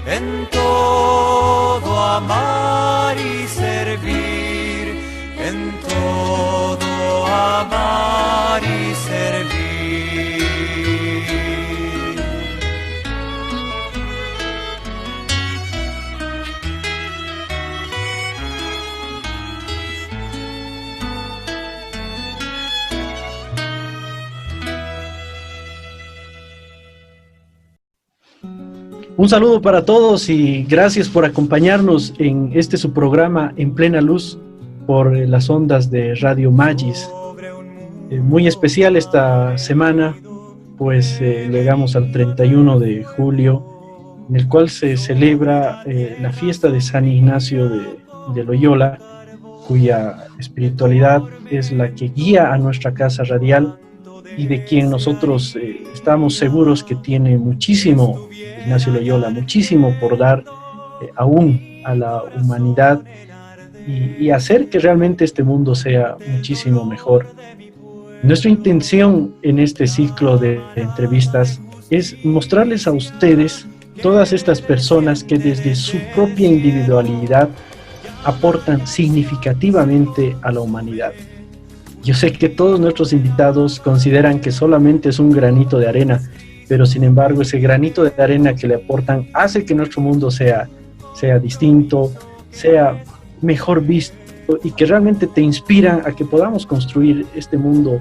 En todo amar y servir, en todo amar y servir. Un saludo para todos y gracias por acompañarnos en su programa En Plena Luz por las ondas de Radio Magis. Muy especial esta semana, pues llegamos al 31 de julio, en el cual se celebra la fiesta de San Ignacio de Loyola, cuya espiritualidad es la que guía a nuestra casa radial y de quien nosotros estamos seguros que tiene muchísimo, Ignacio Loyola, muchísimo por dar aún a la humanidad y hacer que realmente este mundo sea muchísimo mejor. Nuestra intención en este ciclo de entrevistas es mostrarles a ustedes todas estas personas que desde su propia individualidad aportan significativamente a la humanidad. Yo sé que todos nuestros invitados consideran que solamente es un granito de arena, pero sin embargo ese granito de arena que le aportan hace que nuestro mundo sea distinto, sea mejor visto y que realmente te inspiran a que podamos construir este mundo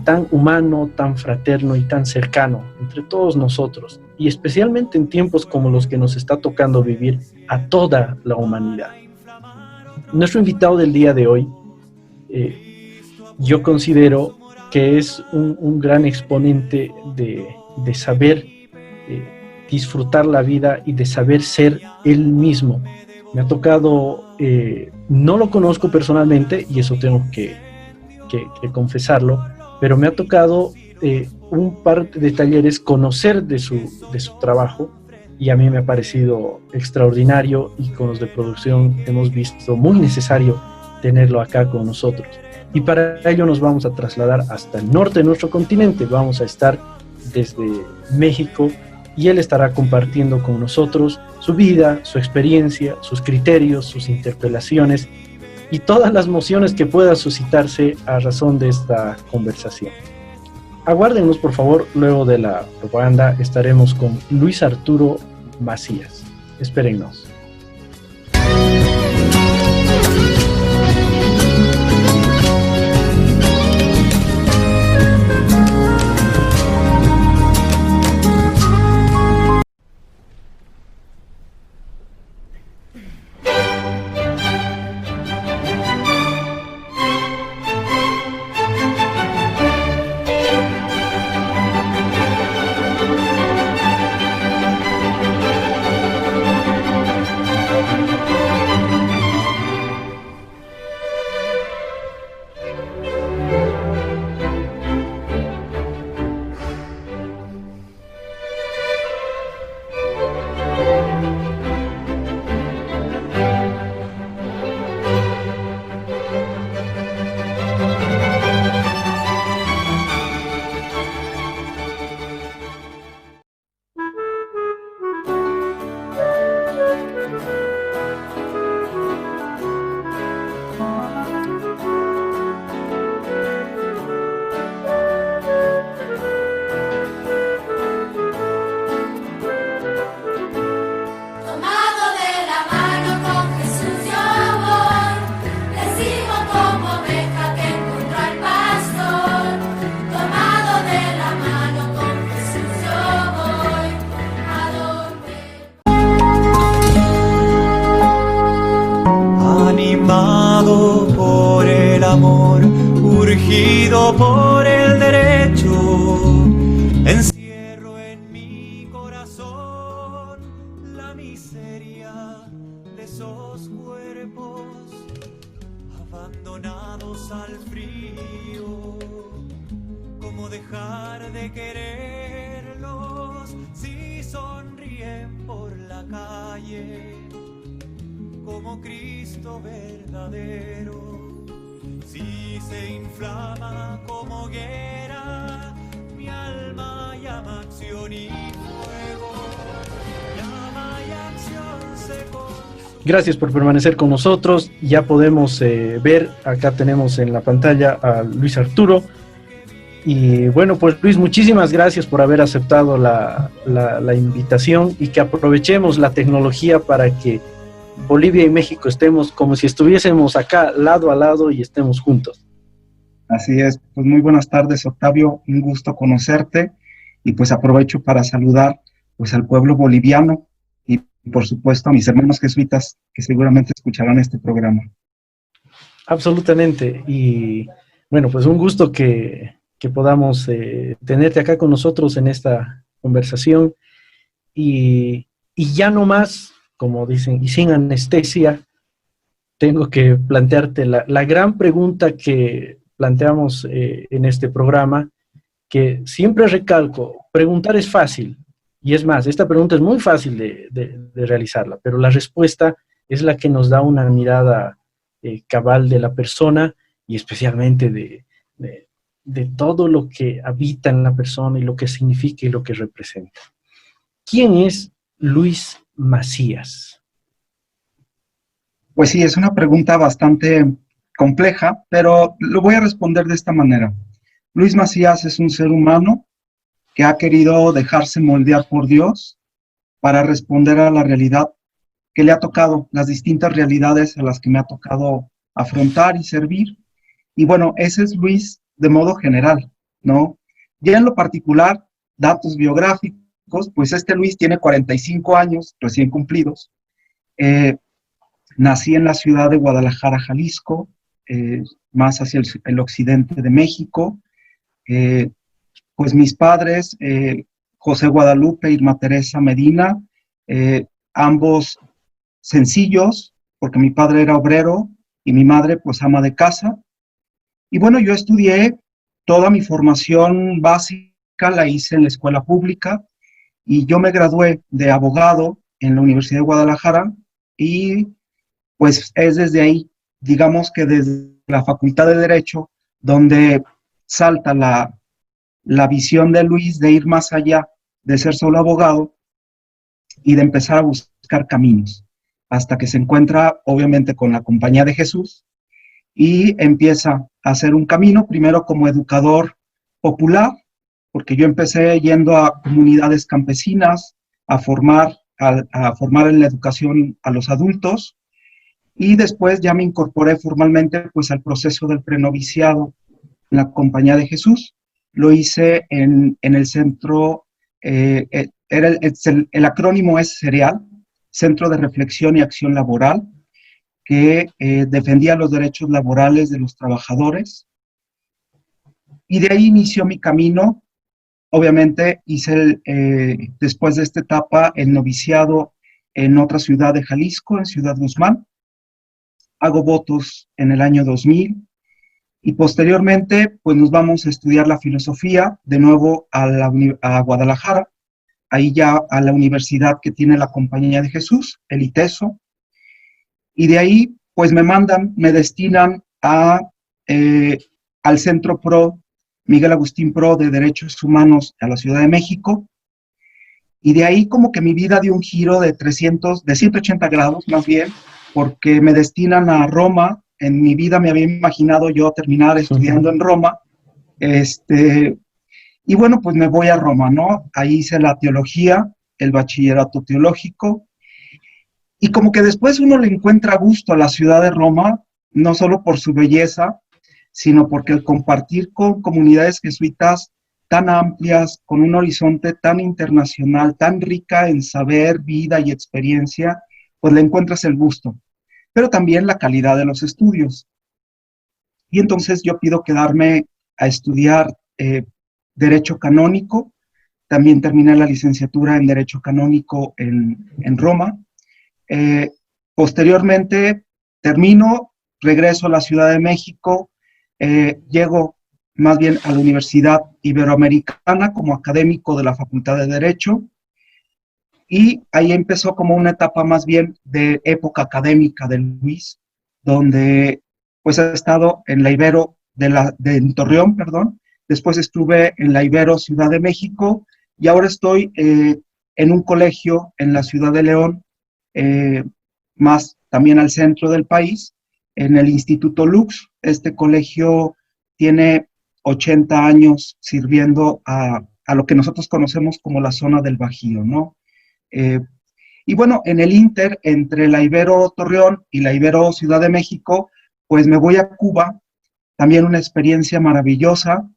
tan humano, tan fraterno y tan cercano entre todos nosotros, y especialmente en tiempos como los que nos está tocando vivir a toda la humanidad. Nuestro invitado del día de hoy, yo considero que es un gran exponente de saber disfrutar la vida y de saber ser él mismo. Me ha tocado, no lo conozco personalmente y eso tengo que confesarlo, pero me ha tocado un par de talleres conocer de su trabajo y a mí me ha parecido extraordinario y con los de producción hemos visto muy necesario tenerlo acá con nosotros. Y para ello nos vamos a trasladar hasta el norte de nuestro continente. Vamos a estar desde México y él estará compartiendo con nosotros su vida, su experiencia, sus criterios, sus interpelaciones y todas las mociones que puedan suscitarse a razón de esta conversación. Aguárdenos, por favor, luego de la propaganda estaremos con Luis Arturo Macías. Espérennos. Por el amor, urgido por el derecho, encierro en mi corazón la miseria de esos cuerpos abandonados al frío. ¿Cómo dejar de quererlos si sonríen por la calle? Como Cristo verdadero, si se inflama como hoguera, mi alma llama acción y fuego, llama y Gracias por permanecer con nosotros. Ya podemos ver, acá tenemos en la pantalla a Luis Arturo. Y bueno, pues Luis, muchísimas gracias por haber aceptado la invitación y que aprovechemos la tecnología para que Bolivia y México estemos como si estuviésemos acá lado a lado y estemos juntos. Así es, pues muy buenas tardes, Octavio, un gusto conocerte y pues aprovecho para saludar pues al pueblo boliviano y por supuesto a mis hermanos jesuitas que seguramente escucharán este programa. Absolutamente. Y bueno, pues un gusto que podamos tenerte acá con nosotros en esta conversación y ya no más, como dicen, y sin anestesia, tengo que plantearte la gran pregunta que planteamos en este programa, que siempre recalco, preguntar es fácil, y es más, esta pregunta es muy fácil de realizarla, pero la respuesta es la que nos da una mirada cabal de la persona y especialmente de todo lo que habita en la persona y lo que significa y lo que representa. ¿Quién es Luis Macías? Pues sí, es una pregunta bastante compleja, pero lo voy a responder de esta manera. Luis Macías es un ser humano que ha querido dejarse moldear por Dios para responder a la realidad que le ha tocado, las distintas realidades a las que me ha tocado afrontar y servir. Y bueno, ese es Luis de modo general, ¿no? Ya en lo particular, datos biográficos, pues este Luis tiene 45 años recién cumplidos. Nací en la ciudad de Guadalajara, Jalisco, más hacia el occidente de México. Pues mis padres, José Guadalupe y Irma Teresa Medina, ambos sencillos, porque mi padre era obrero y mi madre pues ama de casa. Y bueno, yo estudié toda mi formación básica, la hice en la escuela pública y yo me gradué de abogado en la Universidad de Guadalajara y pues es desde ahí, digamos que desde la Facultad de Derecho, donde salta la visión de Luis de ir más allá de ser solo abogado y de empezar a buscar caminos, hasta que se encuentra obviamente con la Compañía de Jesús y empieza a hacer un camino, primero como educador popular, porque yo empecé yendo a comunidades campesinas a formar en la educación a los adultos, y después ya me incorporé formalmente pues al proceso del prenoviciado en la Compañía de Jesús. Lo hice en el centro, el acrónimo es CEREAL, Centro de Reflexión y Acción Laboral, que defendía los derechos laborales de los trabajadores. Y de ahí inició mi camino. Obviamente hice, después de esta etapa, el noviciado en otra ciudad de Jalisco, en Ciudad Guzmán. Hago votos en el año 2000 y posteriormente pues nos vamos a estudiar la filosofía de nuevo a Guadalajara, ahí ya a la universidad que tiene la Compañía de Jesús, el ITESO, y de ahí pues me destinan al Centro PRO, Miguel Agustín PRO de Derechos Humanos a la Ciudad de México, y de ahí como que mi vida dio un giro de 180 grados más bien, porque me destinan a Roma. En mi vida me había imaginado yo terminar estudiando en Roma, y bueno, pues me voy a Roma, ¿no? Ahí hice la teología, el bachillerato teológico, y como que después uno le encuentra gusto a la ciudad de Roma, no solo por su belleza, sino porque el compartir con comunidades jesuitas tan amplias, con un horizonte tan internacional, tan rica en saber, vida y experiencia, pues le encuentras el gusto, pero también la calidad de los estudios. Y entonces yo pido quedarme a estudiar Derecho Canónico, también terminé la licenciatura en Derecho Canónico en Roma. Posteriormente termino, regreso a la Ciudad de México, llego más bien a la Universidad Iberoamericana como académico de la Facultad de Derecho, y ahí empezó como una etapa más bien de época académica de Luis, donde pues he estado en la Ibero en Torreón, perdón, después estuve en la Ibero Ciudad de México, y ahora estoy en un colegio en la Ciudad de León, más también al centro del país, en el Instituto Lux. Este colegio tiene 80 años sirviendo a lo que nosotros conocemos como la zona del Bajío, ¿no? Y bueno, en el Inter, entre la Ibero Torreón y la Ibero Ciudad de México, pues me voy a Cuba, también una experiencia maravillosa,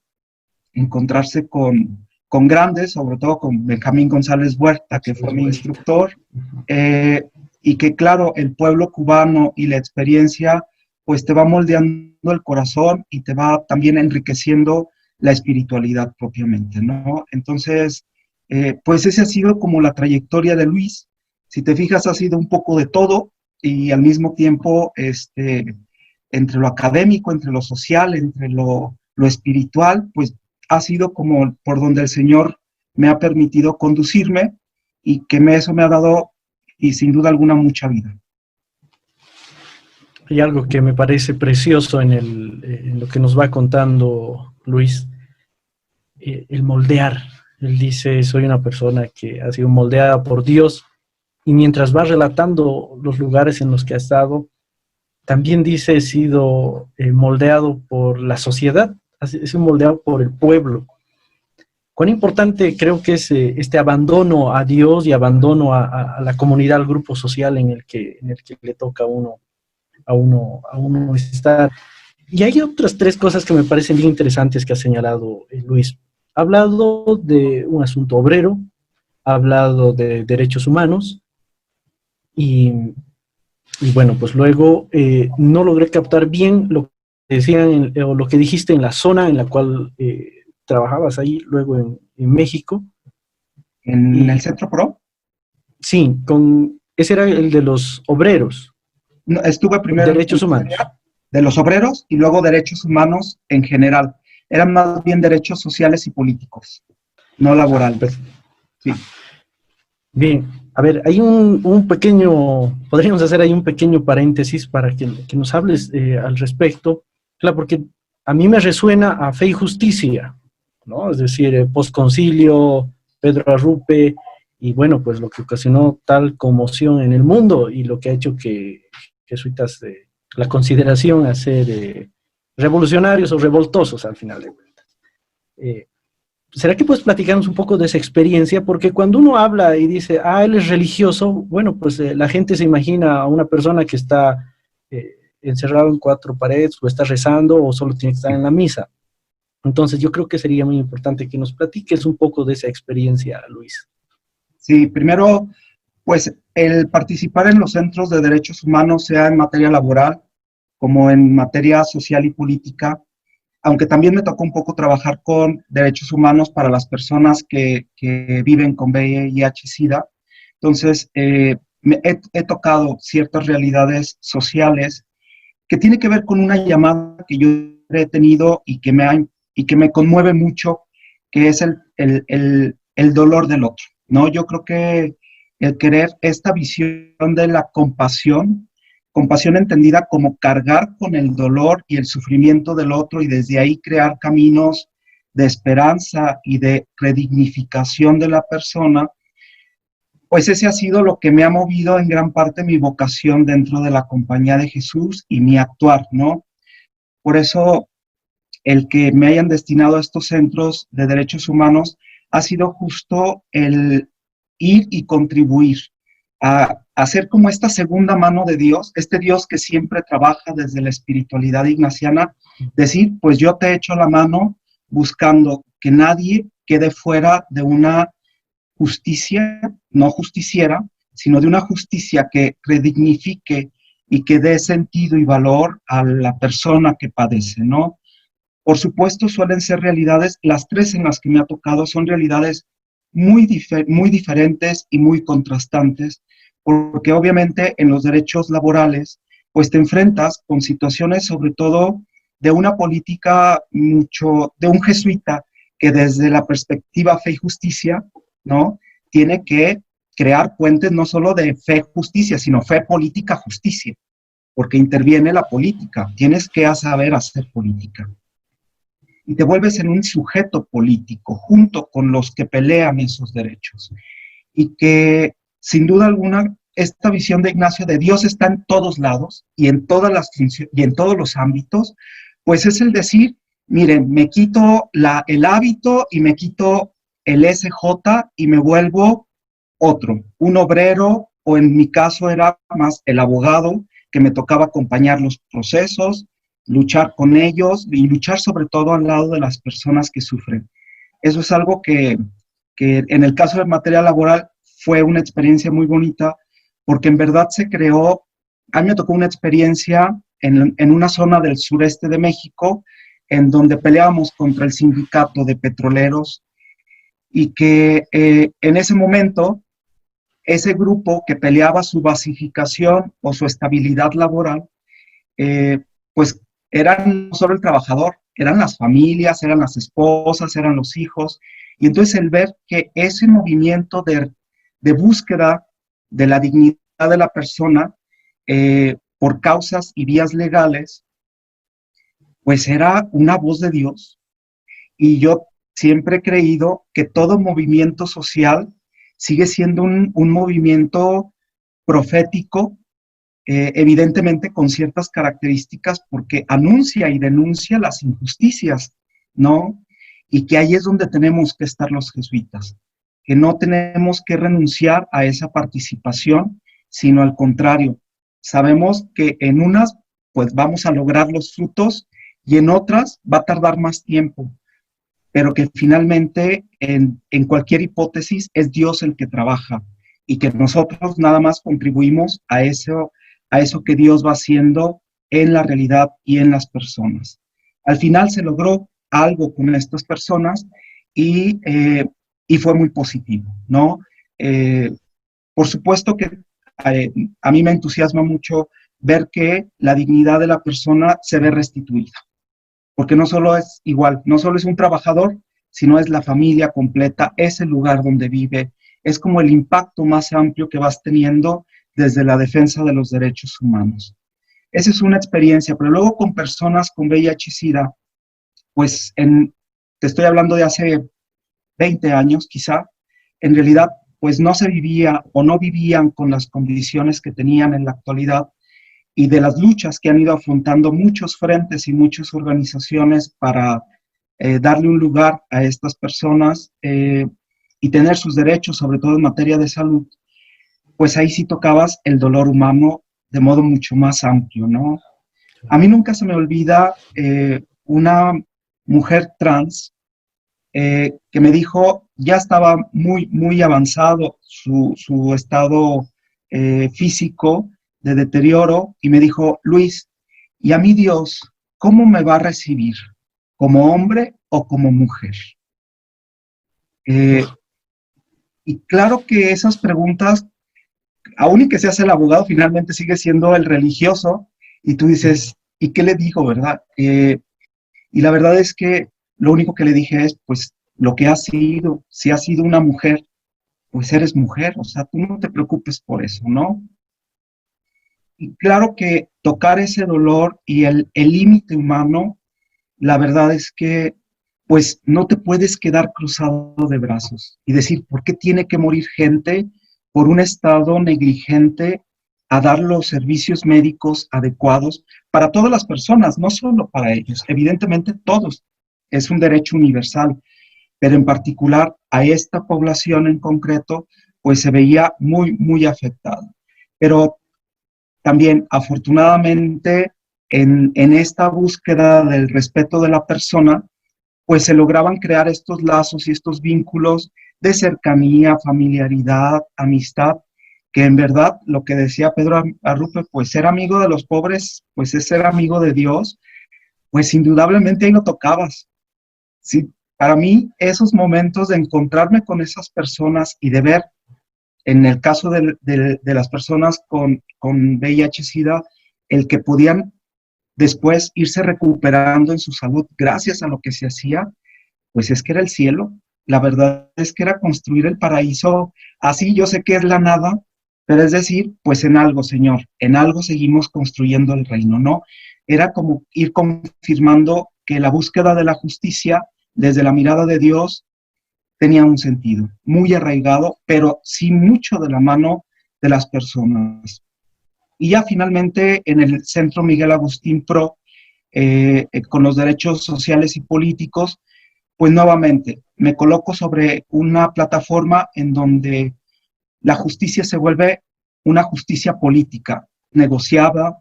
encontrarse con grandes, sobre todo con Benjamín González Huerta, que fue mi instructor, y que claro, el pueblo cubano y la experiencia, pues te va moldeando el corazón y te va también enriqueciendo la espiritualidad propiamente, ¿no? Entonces, pues esa ha sido como la trayectoria de Luis. Si te fijas, ha sido un poco de todo y al mismo tiempo, entre lo académico, entre lo social, entre lo espiritual, pues ha sido como por donde el Señor me ha permitido conducirme y que eso me ha dado, y sin duda alguna, mucha vida. Hay algo que me parece precioso en lo que nos va contando Luis, el moldear. Él dice, soy una persona que ha sido moldeada por Dios, y mientras va relatando los lugares en los que ha estado, también dice, he sido moldeado por la sociedad, he sido moldeado por el pueblo. Cuán importante creo que es este abandono a Dios y abandono a la comunidad, al grupo social en el que le toca a uno estar. Y hay otras tres cosas que me parecen bien interesantes que ha señalado Luis. Ha hablado de un asunto obrero, ha hablado de derechos humanos y bueno, pues luego no logré captar bien lo que decían o lo que dijiste en la zona en la cual trabajabas ahí, luego en México. ¿En el Centro Pro? Sí, ese era el de los obreros. No, estuve primero Derechos humanos. De los obreros y luego derechos humanos en general. Eran más bien derechos sociales y políticos, no laborales. Sí. Bien, a ver, hay un pequeño, podríamos hacer ahí un pequeño paréntesis para que nos hables al respecto. Claro, porque a mí me resuena a Fe y Justicia, ¿no? Es decir, postconcilio, Pedro Arrupe, y bueno, pues lo que ocasionó tal conmoción en el mundo y lo que ha hecho que jesuitas la consideración a ser revolucionarios o revoltosos al final de cuentas. ¿Será que puedes platicarnos un poco de esa experiencia? Porque cuando uno habla y dice, él es religioso, bueno, pues la gente se imagina a una persona que está encerrado en cuatro paredes o está rezando o solo tiene que estar en la misa. Entonces yo creo que sería muy importante que nos platiques un poco de esa experiencia, Luis. Sí, primero, pues el participar en los centros de derechos humanos, sea en materia laboral como en materia social y política, aunque también me tocó un poco trabajar con derechos humanos para las personas que viven con VIH-Sida. Entonces, he tocado ciertas realidades sociales que tiene que ver con una llamada que yo he tenido y que me conmueve mucho, que es el dolor del otro, ¿no? Yo creo que el querer esta visión de la compasión entendida como cargar con el dolor y el sufrimiento del otro y desde ahí crear caminos de esperanza y de redignificación de la persona, pues ese ha sido lo que me ha movido en gran parte mi vocación dentro de la Compañía de Jesús y mi actuar, ¿no? Por eso el que me hayan destinado a estos centros de derechos humanos ha sido justo el ir y contribuir a hacer como esta segunda mano de Dios, este Dios que siempre trabaja desde la espiritualidad ignaciana, decir, pues yo te echo la mano buscando que nadie quede fuera de una justicia, no justiciera, sino de una justicia que redignifique y que dé sentido y valor a la persona que padece, ¿no? Por supuesto, suelen ser realidades, las tres en las que me ha tocado son realidades muy diferentes y muy contrastantes, porque obviamente en los derechos laborales, pues te enfrentas con situaciones sobre todo de una política de un jesuita que desde la perspectiva fe y justicia, ¿no? Tiene que crear puentes no solo de fe justicia, sino fe política justicia, porque interviene la política, tienes que saber hacer política. Y te vuelves en un sujeto político junto con los que pelean esos derechos. Y que sin duda alguna esta visión de Ignacio de Dios está en todos lados y en todas las y en todos los ámbitos, pues es el decir, miren, me quito el hábito y me quito el SJ y me vuelvo otro, un obrero, o en mi caso era más el abogado, que me tocaba acompañar los procesos, luchar con ellos y luchar sobre todo al lado de las personas que sufren. Eso es algo que en el caso de materia laboral fue una experiencia muy bonita, porque en verdad se creó, a mí me tocó una experiencia en una zona del sureste de México, en donde peleábamos contra el sindicato de petroleros, y que en ese momento, ese grupo que peleaba su basificación o su estabilidad laboral, pues eran no solo el trabajador, eran las familias, eran las esposas, eran los hijos, y entonces el ver que ese movimiento de búsqueda de la dignidad de la persona por causas y vías legales, pues era una voz de Dios. Y yo siempre he creído que todo movimiento social sigue siendo un movimiento profético, evidentemente con ciertas características, porque anuncia y denuncia las injusticias, ¿no? Y que ahí es donde tenemos que estar los jesuitas, que no tenemos que renunciar a esa participación, sino al contrario, sabemos que en unas pues vamos a lograr los frutos y en otras va a tardar más tiempo, pero que finalmente en cualquier hipótesis es Dios el que trabaja y que nosotros nada más contribuimos a eso que Dios va haciendo en la realidad y en las personas. Al final se logró algo con estas personas y fue muy positivo, ¿no? Por supuesto que a mí me entusiasma mucho ver que la dignidad de la persona se ve restituida, porque no solo es igual, no solo es un trabajador, sino es la familia completa, es el lugar donde vive, es como el impacto más amplio que vas teniendo desde la defensa de los derechos humanos. Esa es una experiencia, pero luego con personas con VIH-Sida, pues te estoy hablando de hace 20 años quizá, en realidad pues no se vivía o no vivían con las condiciones que tenían en la actualidad, y de las luchas que han ido afrontando muchos frentes y muchas organizaciones para darle un lugar a estas personas y tener sus derechos, sobre todo en materia de salud, pues ahí sí tocabas el dolor humano de modo mucho más amplio, ¿no? A mí nunca se me olvida una mujer trans que me dijo, ya estaba muy, muy avanzado su estado físico de deterioro, y me dijo, Luis, ¿y a mí Dios cómo me va a recibir? ¿Como hombre o como mujer? Y claro que esas preguntas, aún y que seas el abogado, finalmente sigue siendo el religioso, y tú dices, ¿y qué le digo, verdad? Y la verdad es que lo único que le dije es, pues, lo que has sido, si has sido una mujer, pues eres mujer, o sea, tú no te preocupes por eso, ¿no? Y claro que tocar ese dolor y el límite humano, la verdad es que pues no te puedes quedar cruzado de brazos y decir, ¿por qué tiene que morir gente por un estado negligente a dar los servicios médicos adecuados para todas las personas, no solo para ellos? Evidentemente todos, es un derecho universal, pero en particular a esta población en concreto, pues se veía muy, muy afectada. Pero también, afortunadamente, en esta búsqueda del respeto de la persona, pues se lograban crear estos lazos y estos vínculos de cercanía, familiaridad, amistad, que en verdad, lo que decía Pedro Arrupe, pues ser amigo de los pobres, pues es ser amigo de Dios, pues indudablemente ahí lo tocabas. Sí, para mí, esos momentos de encontrarme con esas personas y de ver, en el caso de las personas con VIH-Sida, el que podían después irse recuperando en su salud gracias a lo que se hacía, pues es que era el cielo. La verdad es que era construir el paraíso así. Yo sé que es la nada, pero es decir, pues en algo, Señor, en algo seguimos construyendo el reino, ¿no? Era como ir confirmando que la búsqueda de la justicia desde la mirada de Dios tenía un sentido muy arraigado, pero sí mucho de la mano de las personas. Y ya finalmente en el Centro Miguel Agustín Pro, con los derechos sociales y políticos, pues nuevamente me coloco sobre una plataforma en donde la justicia se vuelve una justicia política, negociada,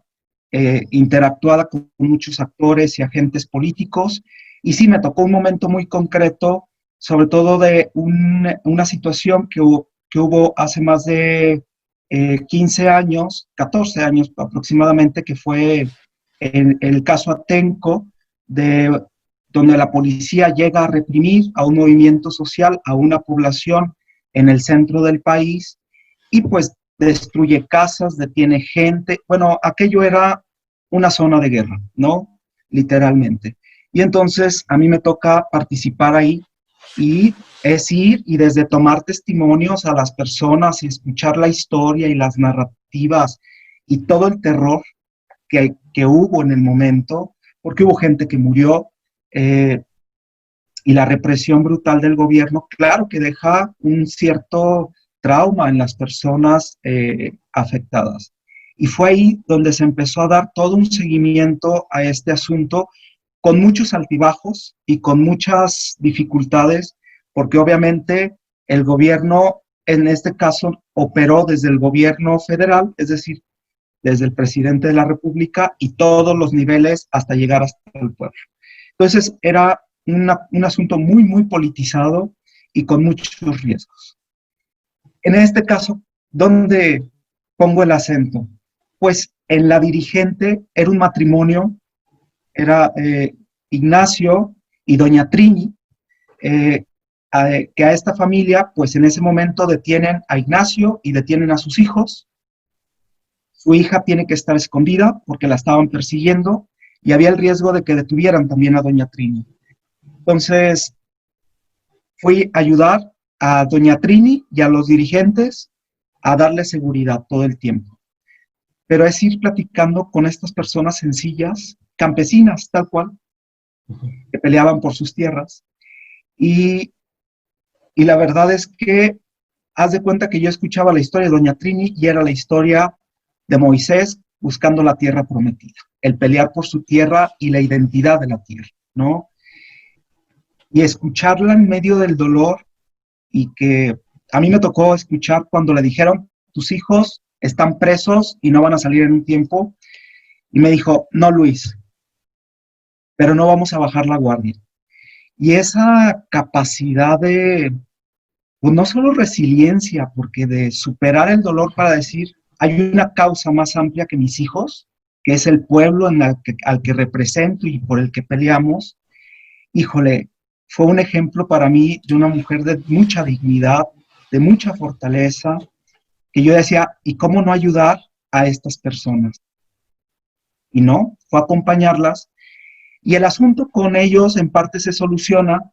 interactuada con muchos actores y agentes políticos. Y sí, me tocó un momento muy concreto, sobre todo de una situación que hubo hace más de 15 años, 14 años aproximadamente, que fue el caso Atenco, donde la policía llega a reprimir a un movimiento social, a una población en el centro del país, y pues destruye casas, detiene gente. Bueno, aquello era una zona de guerra, ¿no? Literalmente. Y entonces a mí me toca participar ahí, y es ir y desde tomar testimonios a las personas y escuchar la historia y las narrativas y todo el terror que hubo en el momento, porque hubo gente que murió, y la represión brutal del gobierno, claro que deja un cierto trauma en las personas afectadas. Y fue ahí donde se empezó a dar todo un seguimiento a este asunto, con muchos altibajos y con muchas dificultades, porque obviamente el gobierno, en este caso, operó desde el gobierno federal, es decir, desde el presidente de la República y todos los niveles hasta llegar hasta el pueblo. Entonces era un asunto muy, muy politizado y con muchos riesgos. En este caso, ¿dónde pongo el acento? Pues en la dirigente era un matrimonio, era Ignacio y doña Trini, que a esta familia, pues en ese momento detienen a Ignacio y detienen a sus hijos. Su hija tiene que estar escondida porque la estaban persiguiendo, y había el riesgo de que detuvieran también a doña Trini. Entonces, fui a ayudar a doña Trini y a los dirigentes a darle seguridad todo el tiempo. Pero es ir platicando con estas personas sencillas, campesinas, tal cual, que peleaban por sus tierras. Y la verdad es que, haz de cuenta que yo escuchaba la historia de doña Trini y era la historia de Moisés buscando la tierra prometida, el pelear por su tierra y la identidad de la tierra, ¿no? Y escucharla en medio del dolor, y que a mí me tocó escuchar cuando le dijeron, tus hijos están presos y no van a salir en un tiempo, y me dijo, no, Luis, pero no vamos a bajar la guardia. Y esa capacidad de, pues no solo resiliencia, porque de superar el dolor para decir, hay una causa más amplia que mis hijos, que es el pueblo al que represento y por el que peleamos. Híjole, fue un ejemplo para mí de una mujer de mucha dignidad, de mucha fortaleza, que yo decía, ¿y cómo no ayudar a estas personas? Y no, fue acompañarlas, y el asunto con ellos en parte se soluciona,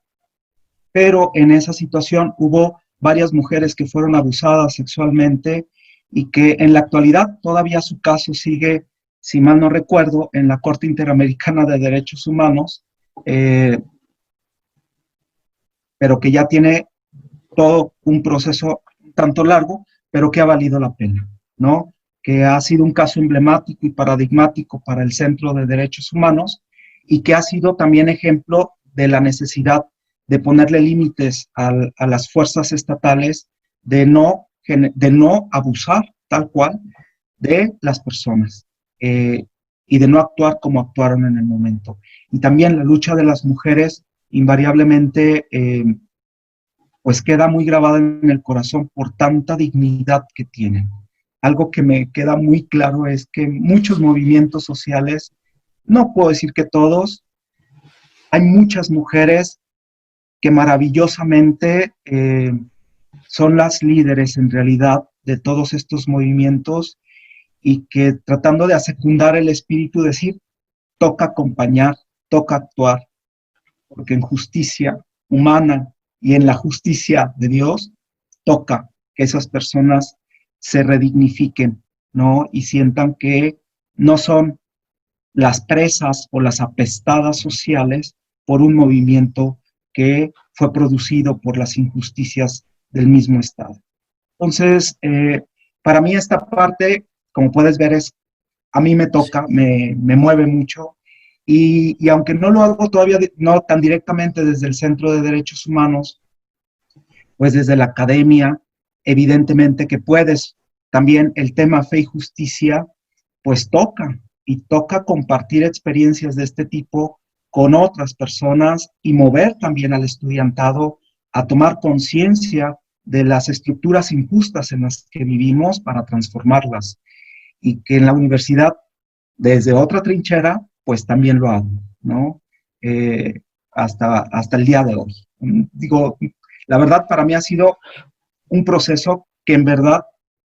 pero en esa situación hubo varias mujeres que fueron abusadas sexualmente, y que en la actualidad todavía su caso sigue, si mal no recuerdo, en la Corte Interamericana de Derechos Humanos, pero que ya tiene todo un proceso tanto largo, pero que ha valido la pena, ¿no? Que ha sido un caso emblemático y paradigmático para el Centro de Derechos Humanos, y que ha sido también ejemplo de la necesidad de ponerle límites a las fuerzas estatales, de no abusar tal cual de las personas, y de no actuar como actuaron en el momento. Y también la lucha de las mujeres invariablemente pues queda muy grabada en el corazón por tanta dignidad que tienen. Algo que me queda muy claro es que muchos movimientos sociales, no puedo decir que todos, hay muchas mujeres que maravillosamente son las líderes en realidad de todos estos movimientos, y que tratando de secundar el espíritu, decir, toca acompañar, toca actuar, porque en justicia humana y en la justicia de Dios toca que esas personas se redignifiquen, ¿no? Y sientan que no son las presas o las apestadas sociales por un movimiento que fue producido por las injusticias del mismo Estado. Entonces, para mí esta parte, como puedes ver, a mí me toca, me mueve mucho. Y aunque no lo hago todavía no tan directamente desde el Centro de Derechos Humanos, pues desde la academia, evidentemente que puedes. También el tema fe y justicia, pues toca, y toca compartir experiencias de este tipo con otras personas y mover también al estudiantado a tomar conciencia de las estructuras injustas en las que vivimos para transformarlas. Y que en la universidad, desde otra trinchera, pues también lo hago, ¿no? Hasta el día de hoy. Digo, la verdad para mí ha sido un proceso que en verdad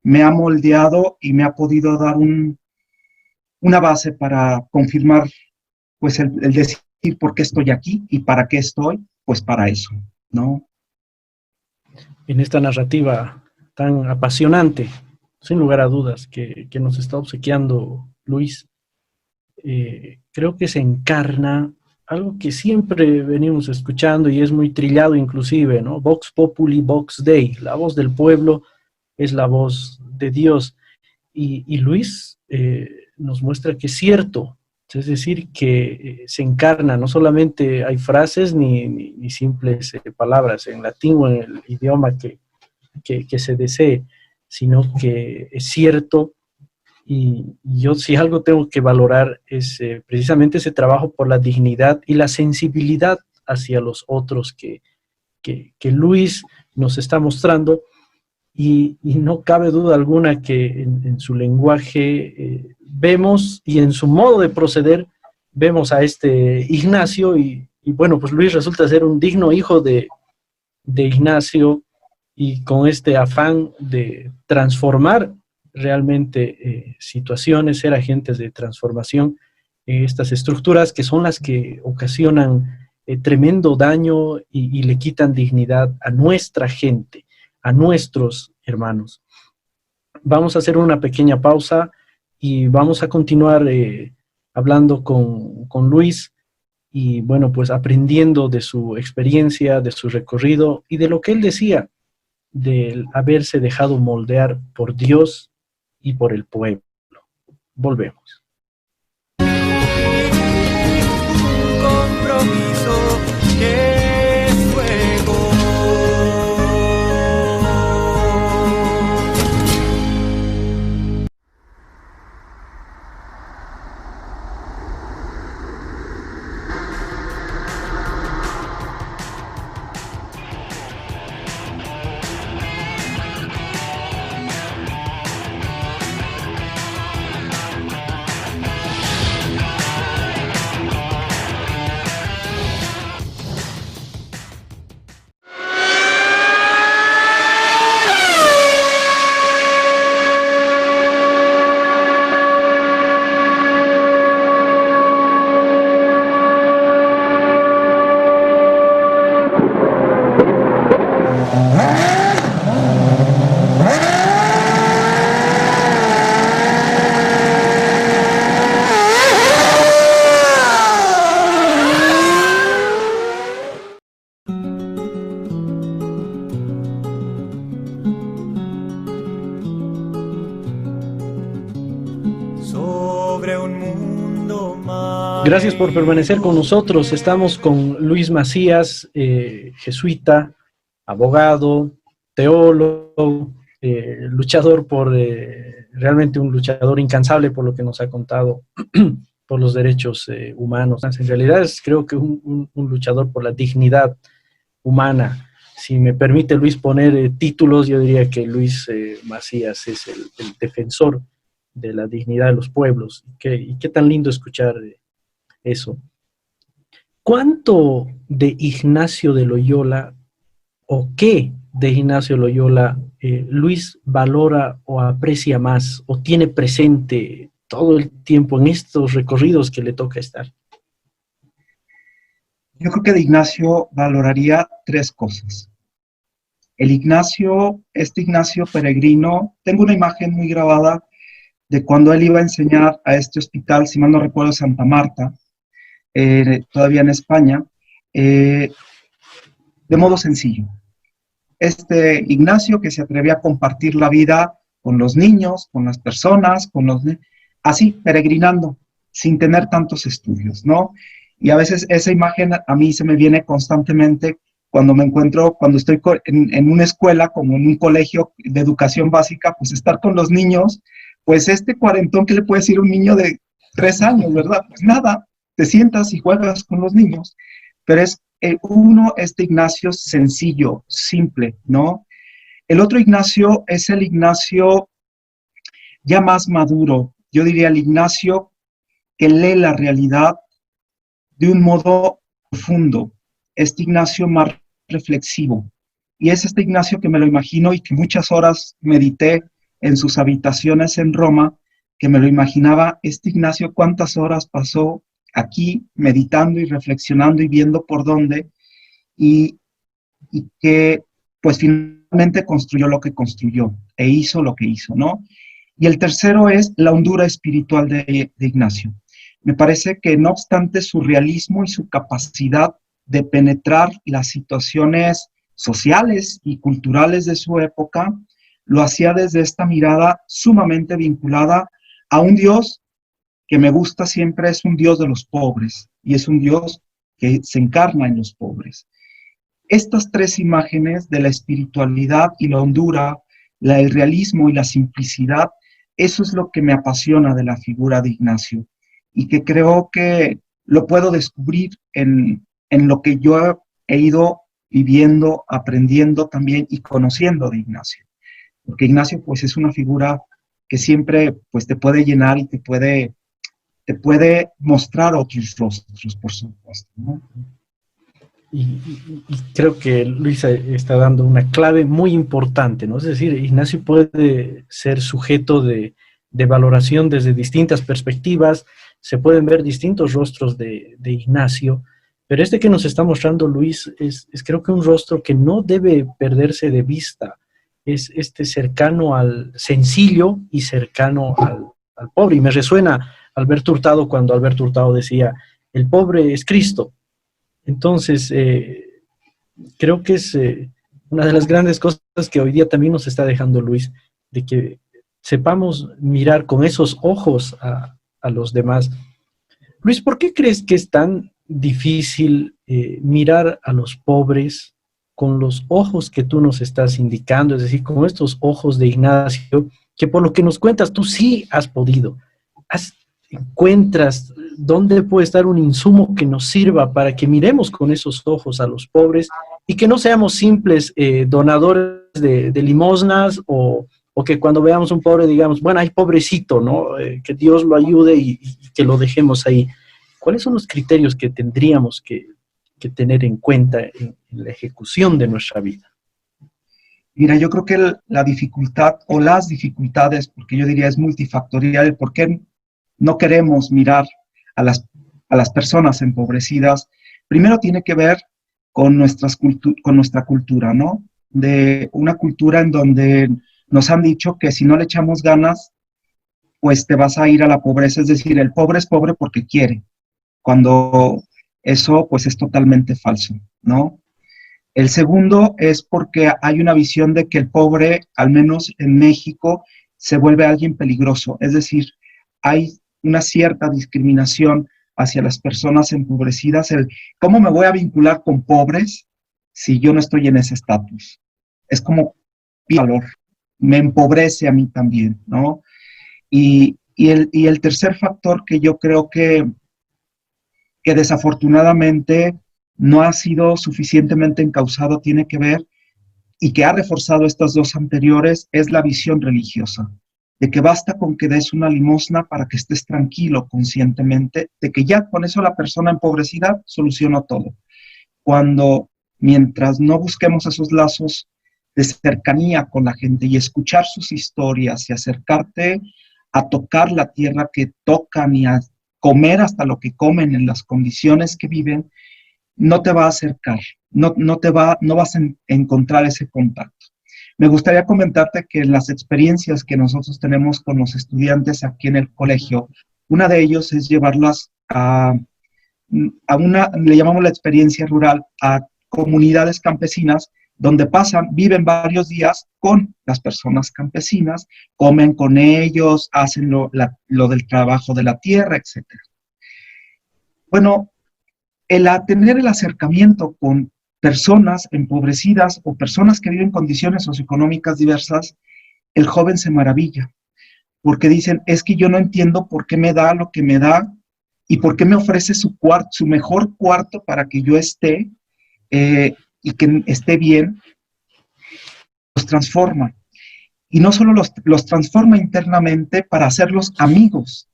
me ha moldeado y me ha podido dar una base para confirmar, pues el decir por qué estoy aquí y para qué estoy, pues para eso, ¿no? En esta narrativa tan apasionante, sin lugar a dudas, que nos está obsequiando Luis, creo que se encarna algo que siempre venimos escuchando y es muy trillado inclusive, ¿no? Vox Populi, Vox Dei, la voz del pueblo es la voz de Dios. Y Luis nos muestra que es cierto, es decir, que se encarna, no solamente hay frases ni simples palabras en latín o en el idioma que se desee, sino que es cierto. Y yo si algo tengo que valorar es precisamente ese trabajo por la dignidad y la sensibilidad hacia los otros que Luis nos está mostrando. Y no cabe duda alguna que en su lenguaje vemos, y en su modo de proceder, vemos a este Ignacio, y bueno, pues Luis resulta ser un digno hijo de Ignacio, y con este afán de transformar realmente situaciones, ser agentes de transformación, estas estructuras que son las que ocasionan tremendo daño y le quitan dignidad a nuestra gente, a nuestros hermanos. Vamos a hacer una pequeña pausa y vamos a continuar hablando con Luis y bueno, pues aprendiendo de su experiencia, de su recorrido y de lo que él decía, del haberse dejado moldear por Dios y por el pueblo. Volvemos. Un compromiso que es fuego. Gracias por permanecer con nosotros. Estamos con Luis Macías, jesuita, abogado, teólogo, luchador realmente un luchador incansable por lo que nos ha contado, por los derechos humanos. En realidad creo que un luchador por la dignidad humana. Si me permite Luis poner títulos, yo diría que Luis Macías es el defensor de la dignidad de los pueblos. Y qué tan lindo escuchar eso. ¿Cuánto de Ignacio de Loyola o qué de Ignacio de Loyola Luis valora o aprecia más o tiene presente todo el tiempo en estos recorridos que le toca estar? Yo creo que de Ignacio valoraría tres cosas. Este Ignacio peregrino, tengo una imagen muy grabada de cuando él iba a enseñar a este hospital, si mal no recuerdo, Santa Marta, todavía en España, de modo sencillo. Este Ignacio que se atrevía a compartir la vida con los niños, con las personas, así, peregrinando, sin tener tantos estudios, ¿no? Y a veces esa imagen a mí se me viene constantemente cuando me encuentro, cuando estoy en una escuela, como en un colegio de educación básica, pues estar con los niños, pues este cuarentón, ¿qué le puede decir a un niño de 3 años, verdad? Pues nada, te sientas y juegas con los niños, pero es este Ignacio sencillo, simple, ¿no? El otro Ignacio es el Ignacio ya más maduro, yo diría el Ignacio que lee la realidad de un modo profundo, este Ignacio más reflexivo. Y es este Ignacio que me lo imagino y que muchas horas medité en sus habitaciones en Roma, que me lo imaginaba, este Ignacio cuántas horas pasó aquí meditando y reflexionando y viendo por dónde, y que pues finalmente construyó lo que construyó e hizo lo que hizo, ¿no? Y el tercero es la hondura espiritual de Ignacio. Me parece que no obstante su realismo y su capacidad de penetrar las situaciones sociales y culturales de su época, lo hacía desde esta mirada sumamente vinculada a un Dios que me gusta siempre, es un Dios de los pobres y es un Dios que se encarna en los pobres. Estas tres imágenes de la espiritualidad y la hondura, el realismo y la simplicidad, eso es lo que me apasiona de la figura de Ignacio y que creo que lo puedo descubrir en lo que yo he ido viviendo, aprendiendo también y conociendo de Ignacio. Porque Ignacio pues es una figura que siempre pues te puede llenar y te puede mostrar otros rostros, por supuesto, ¿no? Y creo que Luisa está dando una clave muy importante, ¿no? Es decir, Ignacio puede ser sujeto de valoración desde distintas perspectivas, se pueden ver distintos rostros de Ignacio, pero este que nos está mostrando Luis es creo que un rostro que no debe perderse de vista, es este cercano al sencillo y cercano al pobre, y me resuena Alberto Hurtado cuando Alberto Hurtado decía, el pobre es Cristo. Entonces, creo que es una de las grandes cosas que hoy día también nos está dejando Luis, de que sepamos mirar con esos ojos a los demás. Luis, ¿por qué crees que es tan difícil mirar a los pobres con los ojos que tú nos estás indicando? Es decir, con estos ojos de Ignacio, que por lo que nos cuentas tú sí has podido. Encuentras dónde puede estar un insumo que nos sirva para que miremos con esos ojos a los pobres y que no seamos simples donadores de limosnas o que cuando veamos un pobre digamos, bueno, ay, pobrecito, ¿no? Que Dios lo ayude y que lo dejemos ahí. ¿Cuáles son los criterios que tendríamos que tener en cuenta en la ejecución de nuestra vida? Mira, yo creo que la dificultad o las dificultades, porque yo diría es multifactorial, ¿por qué no queremos mirar a las personas empobrecidas? Primero tiene que ver con nuestra cultura, ¿no? De una cultura en donde nos han dicho que si no le echamos ganas, pues te vas a ir a la pobreza. Es decir, el pobre es pobre porque quiere, cuando eso pues es totalmente falso, ¿no? El segundo es porque hay una visión de que el pobre, al menos en México, se vuelve alguien peligroso. Es decir, hay una cierta discriminación hacia las personas empobrecidas, ¿cómo me voy a vincular con pobres si yo no estoy en ese estatus? Es como valor, me empobrece a mí también, ¿no? Y el tercer factor que yo creo que desafortunadamente no ha sido suficientemente encauzado tiene que ver, y que ha reforzado estas dos anteriores, es la visión religiosa, de que basta con que des una limosna para que estés tranquilo conscientemente, de que ya con eso la persona empobrecida solucionó todo. Cuando, mientras no busquemos esos lazos de cercanía con la gente y escuchar sus historias y acercarte a tocar la tierra que tocan y a comer hasta lo que comen en las condiciones que viven, no te va a acercar, no vas a encontrar ese contacto. Me gustaría comentarte que en las experiencias que nosotros tenemos con los estudiantes aquí en el colegio, una de ellos es llevarlas a una, le llamamos la experiencia rural, a comunidades campesinas donde viven varios días con las personas campesinas, comen con ellos, hacen lo del trabajo de la tierra, etc. Bueno, tener el acercamiento con personas empobrecidas o personas que viven en condiciones socioeconómicas diversas, el joven se maravilla, porque dicen, es que yo no entiendo por qué me da lo que me da y por qué me ofrece su mejor cuarto para que yo esté y que esté bien. Los transforma. Y no solo los transforma internamente para hacerlos amigos,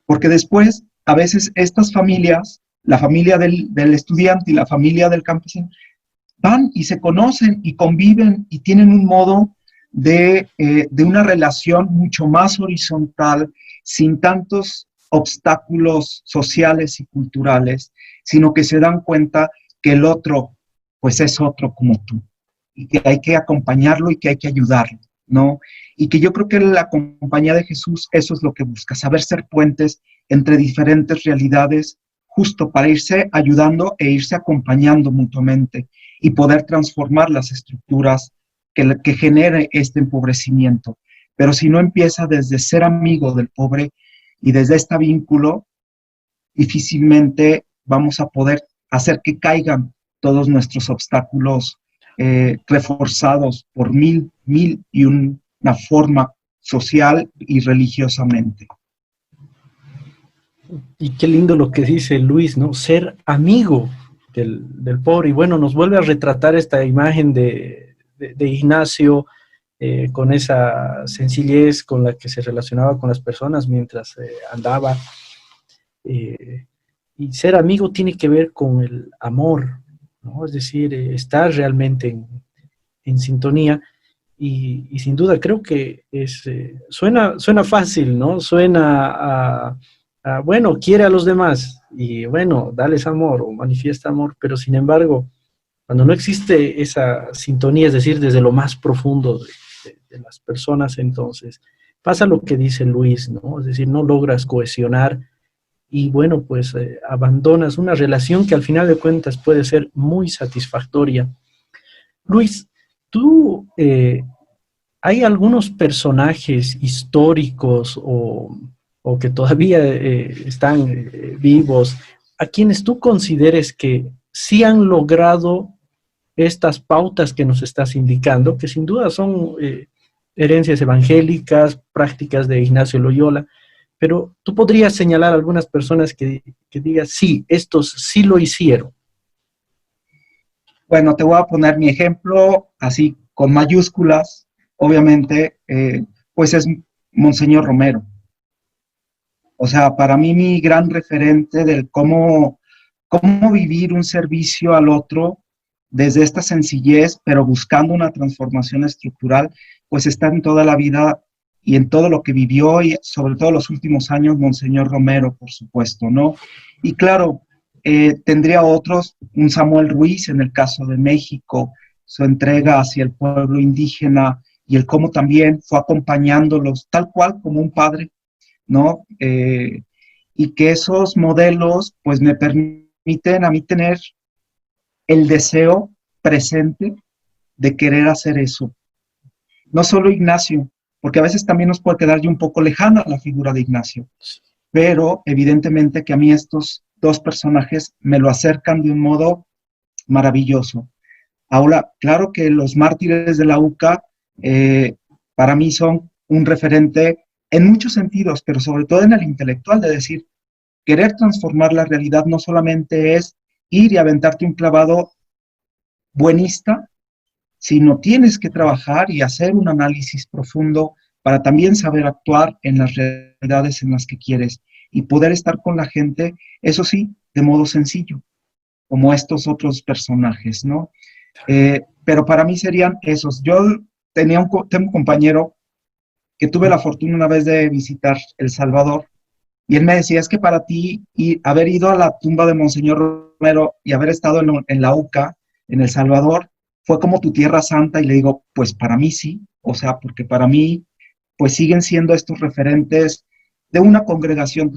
porque después, a veces estas familias, la familia del estudiante y la familia del campesino, van y se conocen y conviven y tienen un modo de una relación mucho más horizontal, sin tantos obstáculos sociales y culturales, sino que se dan cuenta que el otro, pues es otro como tú, y que hay que acompañarlo y que hay que ayudarlo, ¿no? Y que yo creo que la compañía de Jesús eso es lo que busca, saber ser puentes entre diferentes realidades, justo para irse ayudando e irse acompañando mutuamente y poder transformar las estructuras que genere este empobrecimiento. Pero si no empieza desde ser amigo del pobre y desde este vínculo, difícilmente vamos a poder hacer que caigan todos nuestros obstáculos reforzados por mil y una forma social y religiosamente. Y qué lindo lo que dice Luis, ¿no? Ser amigo del pobre. Y bueno, nos vuelve a retratar esta imagen de Ignacio con esa sencillez con la que se relacionaba con las personas mientras andaba. Y ser amigo tiene que ver con el amor, ¿no? Es decir, estar realmente en sintonía. Y sin duda creo que suena fácil, ¿no? Suena bueno, quiere a los demás y bueno, dales amor o manifiesta amor, pero sin embargo, cuando no existe esa sintonía, es decir, desde lo más profundo de las personas, entonces pasa lo que dice Luis, ¿no? Es decir, no logras cohesionar y bueno, pues abandonas una relación que al final de cuentas puede ser muy satisfactoria. Luis, tú, hay algunos personajes históricos o que todavía están vivos, a quienes tú consideres que sí han logrado estas pautas que nos estás indicando, que sin duda son herencias evangélicas, prácticas de Ignacio Loyola, pero tú podrías señalar algunas personas que digas, sí, estos sí lo hicieron. Bueno, te voy a poner mi ejemplo así con mayúsculas, obviamente, pues es Monseñor Romero. O sea, para mí mi gran referente del cómo vivir un servicio al otro desde esta sencillez, pero buscando una transformación estructural, pues está en toda la vida y en todo lo que vivió y sobre todo los últimos años Monseñor Romero, por supuesto, ¿no? Y claro, tendría otros, un Samuel Ruiz en el caso de México, su entrega hacia el pueblo indígena y el cómo también fue acompañándolos tal cual como un padre, ¿no? Y que esos modelos pues me permiten a mí tener el deseo presente de querer hacer eso. No solo Ignacio, porque a veces también nos puede quedar ya un poco lejana la figura de Ignacio, pero evidentemente que a mí estos dos personajes me lo acercan de un modo maravilloso. Ahora, claro que los mártires de la UCA para mí son un referente en muchos sentidos, pero sobre todo en el intelectual, de decir, querer transformar la realidad no solamente es ir y aventarte un clavado buenista, sino tienes que trabajar y hacer un análisis profundo para también saber actuar en las realidades en las que quieres y poder estar con la gente, eso sí, de modo sencillo, como estos otros personajes, ¿no? Pero para mí serían esos. Yo tengo un compañero que tuve la fortuna una vez de visitar El Salvador, y él me decía, es que para ti haber ido a la tumba de Monseñor Romero y haber estado en la UCA, en El Salvador, fue como tu tierra santa, y le digo, pues para mí sí, o sea, porque para mí, pues siguen siendo estos referentes de una congregación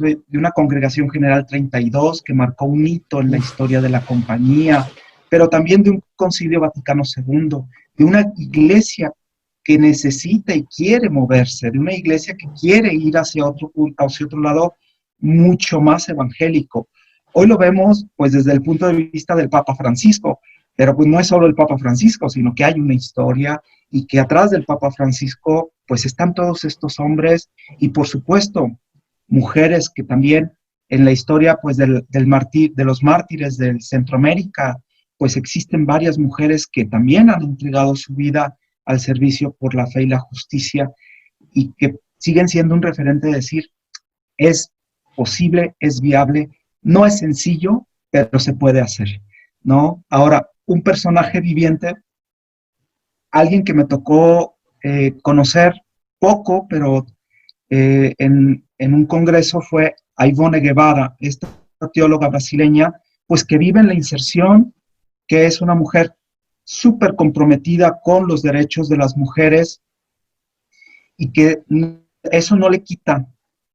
general 32, que marcó un hito en la historia de la compañía, pero también de un Concilio Vaticano II, de una iglesia que necesita y quiere moverse, de una iglesia que quiere ir hacia otro lado mucho más evangélico. Hoy lo vemos pues desde el punto de vista del Papa Francisco, pero pues no es solo el Papa Francisco, sino que hay una historia y que atrás del Papa Francisco pues están todos estos hombres y por supuesto mujeres que también en la historia pues de los mártires de Centroamérica pues existen varias mujeres que también han entregado su vida al servicio por la fe y la justicia y que siguen siendo un referente de decir, es posible, es viable, no es sencillo, pero se puede hacer, ¿no? Ahora, un personaje viviente, alguien que me tocó conocer poco, pero en un congreso fue a Ivone Guevara, esta teóloga brasileña, pues que vive en la inserción, que es una mujer súper comprometida con los derechos de las mujeres y que eso no le quita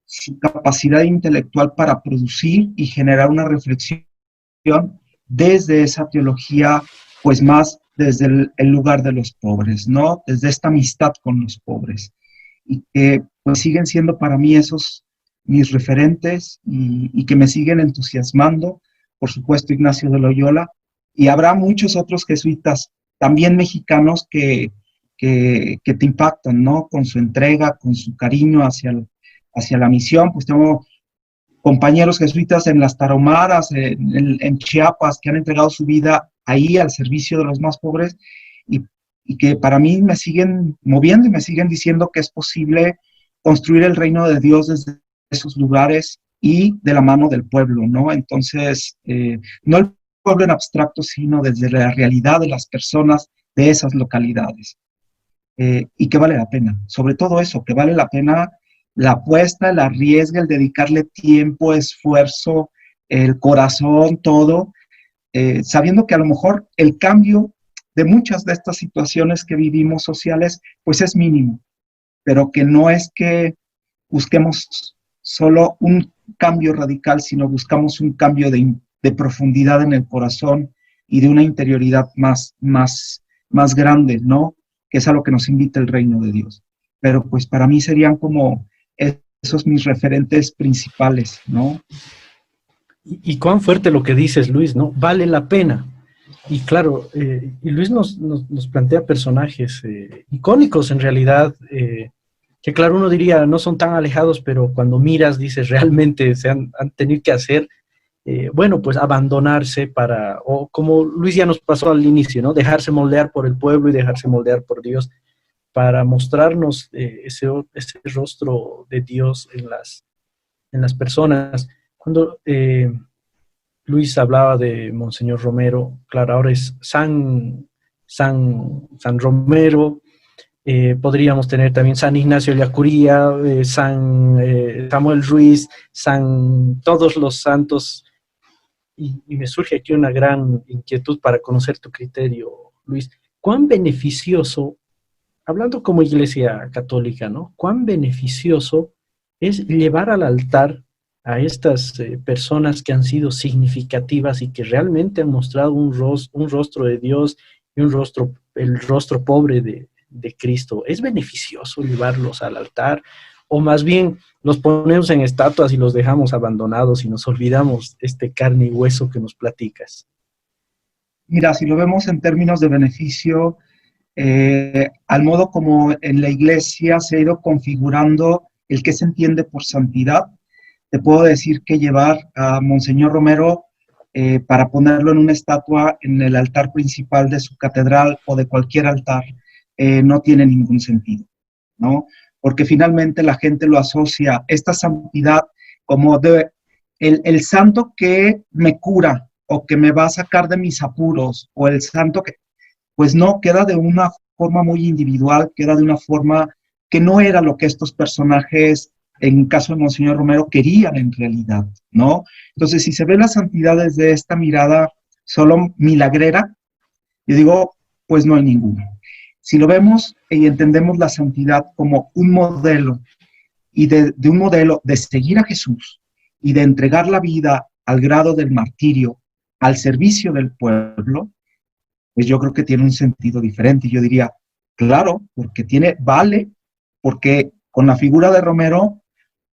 su capacidad intelectual para producir y generar una reflexión desde esa teología, pues más desde el lugar de los pobres, ¿no? Desde esta amistad con los pobres. Y que pues siguen siendo para mí esos mis referentes y que me siguen entusiasmando, por supuesto Ignacio de Loyola, y habrá muchos otros jesuitas, también mexicanos, que te impactan, ¿no? Con su entrega, con su cariño hacia la misión. Pues tengo compañeros jesuitas en las Tarahumaras, en Chiapas, que han entregado su vida ahí al servicio de los más pobres y que para mí me siguen moviendo y me siguen diciendo que es posible construir el reino de Dios desde esos lugares y de la mano del pueblo, ¿no? Entonces, no el pueblo en abstracto, sino desde la realidad de las personas de esas localidades. Y que vale la pena, sobre todo eso, que vale la pena la apuesta, el arriesgue, el dedicarle tiempo, esfuerzo, el corazón, todo, sabiendo que a lo mejor el cambio de muchas de estas situaciones que vivimos sociales, pues es mínimo, pero que no es que busquemos solo un cambio radical, sino buscamos un cambio de profundidad en el corazón y de una interioridad más grande, ¿no? Que es a lo que nos invita el reino de Dios. Pero pues para mí serían como esos mis referentes principales, ¿no? Y cuán fuerte lo que dices, Luis, ¿no? Vale la pena. Y claro, y Luis nos plantea personajes icónicos en realidad, que claro, uno diría no son tan alejados, pero cuando miras dices realmente se han tenido que hacer, bueno, pues abandonarse o como Luis ya nos pasó al inicio, ¿no? Dejarse moldear por el pueblo y dejarse moldear por Dios para mostrarnos ese rostro de Dios en las personas. Cuando Luis hablaba de Monseñor Romero, claro, ahora es San Romero, podríamos tener también San Ignacio de Llacuría, San Samuel Ruiz, todos los santos, y me surge aquí una gran inquietud para conocer tu criterio, Luis. ¿Cuán beneficioso, hablando como Iglesia Católica, ¿no? ¿Cuán beneficioso es llevar al altar a estas personas que han sido significativas y que realmente han mostrado un rostro de Dios y el rostro pobre de Cristo? ¿Es beneficioso llevarlos al altar? ¿O más bien los ponemos en estatuas y los dejamos abandonados y nos olvidamos este carne y hueso que nos platicas? Mira, si lo vemos en términos de beneficio, al modo como en la iglesia se ha ido configurando el que se entiende por santidad, te puedo decir que llevar a Monseñor Romero para ponerlo en una estatua en el altar principal de su catedral o de cualquier altar no tiene ningún sentido, ¿no? Porque finalmente la gente lo asocia, esta santidad, como el santo que me cura o que me va a sacar de mis apuros, o el santo que, pues no, queda de una forma muy individual, queda de una forma que no era lo que estos personajes, en caso de Monseñor Romero, querían en realidad, ¿no? Entonces, si se ve la santidad desde esta mirada solo milagrera, yo digo, pues no hay ninguno. Si lo vemos y entendemos la santidad como un modelo, y de un modelo de seguir a Jesús y de entregar la vida al grado del martirio, al servicio del pueblo, pues yo creo que tiene un sentido diferente. Y yo diría, claro, porque vale, porque con la figura de Romero,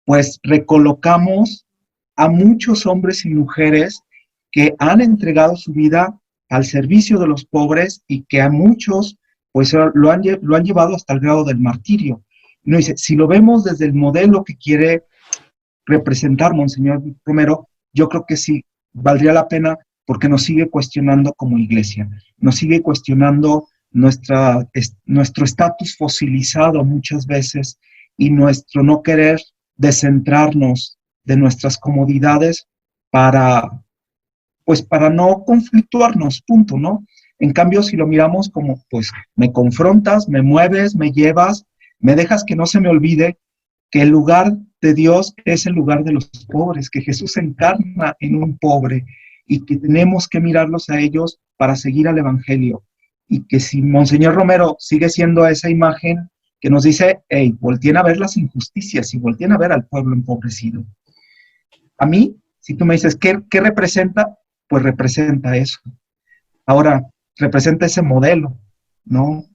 pues recolocamos a muchos hombres y mujeres que han entregado su vida al servicio de los pobres y que a muchos pues lo han llevado hasta el grado del martirio. No dice, si lo vemos desde el modelo que quiere representar Monseñor Romero, yo creo que sí valdría la pena porque nos sigue cuestionando como iglesia, nos sigue cuestionando nuestro estatus fosilizado muchas veces y nuestro no querer descentrarnos de nuestras comodidades para no conflictuarnos, punto, ¿no? En cambio, si lo miramos como, pues, me confrontas, me mueves, me llevas, me dejas que no se me olvide que el lugar de Dios es el lugar de los pobres, que Jesús se encarna en un pobre y que tenemos que mirarlos a ellos para seguir al Evangelio. Y que si Monseñor Romero sigue siendo esa imagen que nos dice, hey, volteen a ver las injusticias y volteen a ver al pueblo empobrecido. A mí, si tú me dices, ¿qué representa? Pues representa eso. Ahora, representa ese modelo, ¿no?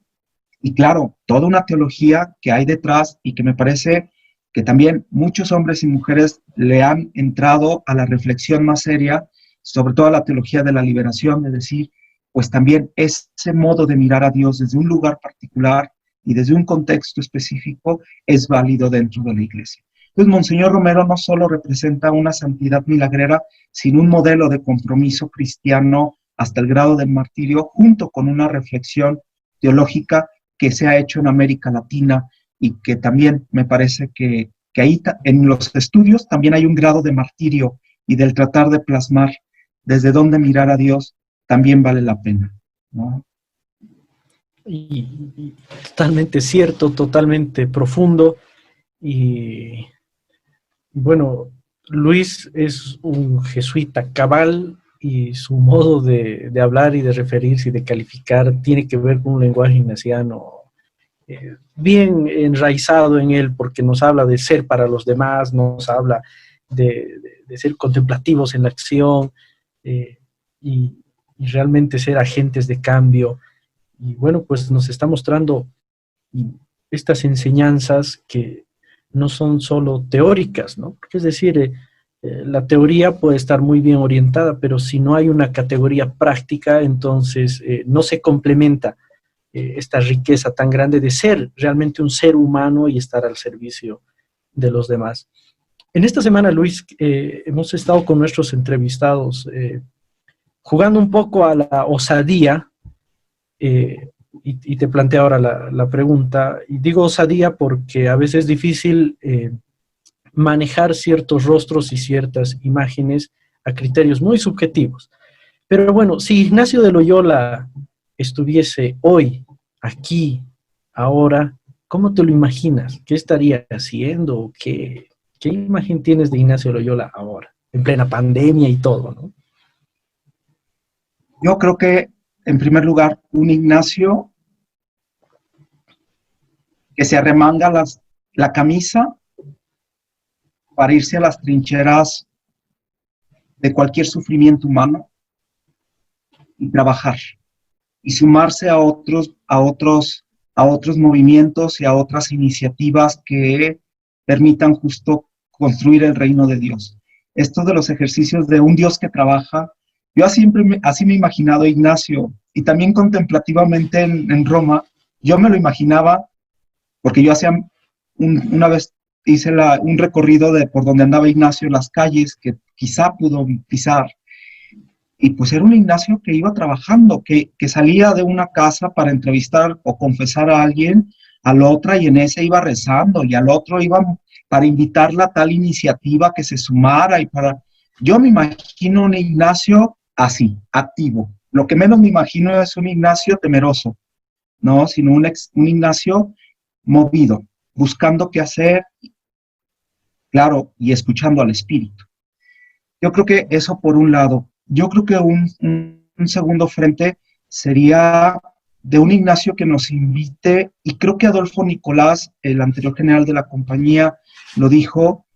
Y claro, toda una teología que hay detrás y que me parece que también muchos hombres y mujeres le han entrado a la reflexión más seria, sobre todo a la teología de la liberación, de decir, pues también ese modo de mirar a Dios desde un lugar particular y desde un contexto específico es válido dentro de la iglesia. Entonces, Monseñor Romero no solo representa una santidad milagrera, sino un modelo de compromiso cristiano hasta el grado del martirio, junto con una reflexión teológica que se ha hecho en América Latina y que también me parece que ahí en los estudios también hay un grado de martirio y del tratar de plasmar desde dónde mirar a Dios también vale la pena, ¿no? Y totalmente cierto, totalmente profundo. Y bueno, Luis es un jesuita cabal y su modo de hablar y de referirse y de calificar tiene que ver con un lenguaje ignaciano bien enraizado en él, porque nos habla de ser para los demás, nos habla de ser contemplativos en la acción eh, y realmente ser agentes de cambio. Y bueno, pues nos está mostrando estas enseñanzas que no son solo teóricas, ¿no? Es decir, la teoría puede estar muy bien orientada, pero si no hay una categoría práctica, entonces no se complementa esta riqueza tan grande de ser realmente un ser humano y estar al servicio de los demás. En esta semana, Luis, hemos estado con nuestros entrevistados jugando un poco a la osadía, y te planteo ahora la pregunta, y digo osadía porque a veces es difícil manejar ciertos rostros y ciertas imágenes a criterios muy subjetivos. Pero bueno, si Ignacio de Loyola estuviese hoy, aquí, ahora, ¿cómo te lo imaginas? ¿Qué estaría haciendo? ¿Qué imagen tienes de Ignacio de Loyola ahora? En plena pandemia y todo, ¿no? Yo creo que, en primer lugar, un Ignacio que se arremanga la camisa para irse a las trincheras de cualquier sufrimiento humano y trabajar y sumarse a otros movimientos y a otras iniciativas que permitan justo construir el reino de Dios. Esto de los ejercicios de un Dios que trabaja, yo así me he imaginado a Ignacio, y también contemplativamente en Roma, yo me lo imaginaba, porque yo una vez hice un recorrido por donde andaba Ignacio, las calles que quizá pudo pisar, y pues era un Ignacio que iba trabajando, que salía de una casa para entrevistar o confesar a alguien, a la otra, y en ese iba rezando, y al otro iba para invitarla a tal iniciativa que se sumara, yo me imagino un Ignacio así, activo. Lo que menos me imagino es un Ignacio temeroso, ¿no? Sino un Ignacio movido, buscando qué hacer, claro, y escuchando al Espíritu. Yo creo que eso por un lado. Yo creo que un segundo frente sería de un Ignacio que nos invite, y creo que Adolfo Nicolás, el anterior general de la compañía, lo dijo,